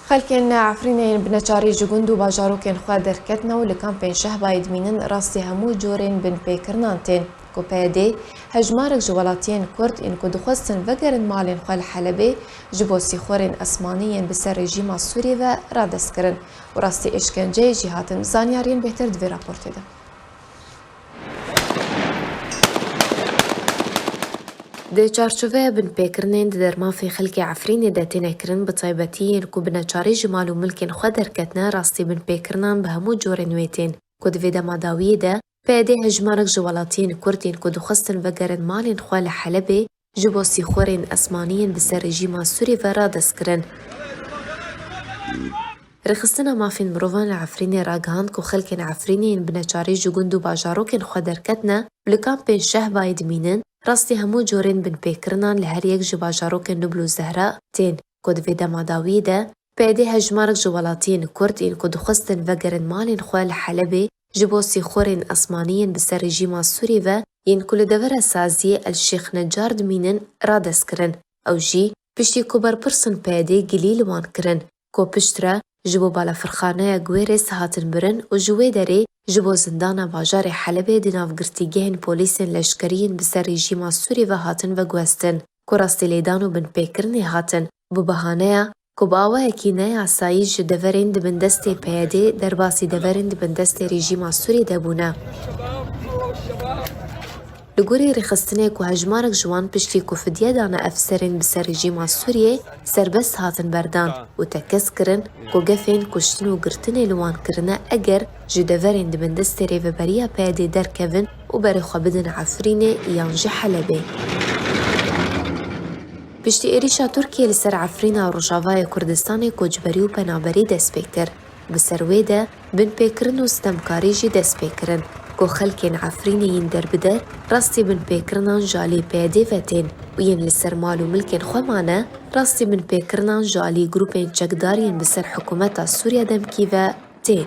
خلکن عفرینین بنچاری جگوندو باجاروکن خوا درکتنا و لکامپین شهباید مینن راستی همو جورین بن پیکرنان تین کو پیده هجمارک جوالاتین کرد این کو دخواستن وگرن مالین خوال حلبه جبو سیخورین اسمانیین بسر رژیم سوری و را دست کرن و راستی اشکنجه جهاتن زانیارین بهتر دوی راپورت ده. د چارچوبه بن پیکرنین در مافی خلک عفرین داتینه کرن بطایبتین کو بنچاری جمال و ملکین خوا درکتنا راستی بن پیکرنان به همو جور نویتین کو دویده ماداویه ده پیده هجمارک جوالاتین کردین کو دخواستن وگرن مالین خوال حلبه جبو سیخورین اسمانیین بسر رژیم سوری و را دست کرن. رخصتنا مافین مروان عفرین راگهاند کو خلکین عفرینین بنچاری جگوندو باجاروکین خوا درکتنا بلکامپین شهباید مینن راستی همو جورین بن پیکرنان لهر یک جباجاروک نبلو زهرا تین کد ویدا ماداوی ده پیده هجمارک جوالاتین کردین کد خستن وگرن مالین خوال حلبه جبو سیخورین اسمانیین بسر رژیم سوری و ین کل دور سازی الشیخ نجار دمینن را دست کرن او جی پشتی کو برپرسن پیده گلیل وان کرن کو پشتره جبو بالا فرخانه گویرس هاتن برن و جوی داره جبو زندان باجار حلبه دنافگرتیگهن پولیسن لشکرین بسر رژیم سوری و هاتن و گوستن کو راستی لیدانو بن پیکرنی هاتن بو بهانه کو باوه اکی نه عصایی جو دورین دبن دست پیاده در باسی دورین دبن دست رژیم سوری دبونه. لگوری رخصتنه کو هجمارک جوان پشتی کو فدیه دانه افسرین بسر رژیم سوریه سربست هاتن بردان و تکس کرن کو گفین کشتن و گرتن لوان کرنه اگر جو دورین دبن دست ریوبریا پیاده در کون و بری خوابدن عفرینه یانجی حلبه. پشتی ایریشا ترکیه لسر عفرینا روژاوای کردستان کوجبری و پنابری دست پیکر بسر ویده بن پیکرن و ستمکاری جی دست پیکرن کو خلکین عفرینین در بدر راستی بن پیکرنان جالی پیاده فتین و ین لسر مال و ملکین خوامانه راستی بن پیکرنان جالی گروپین چکدارین بسر حکومت سوریا دمکی و تین.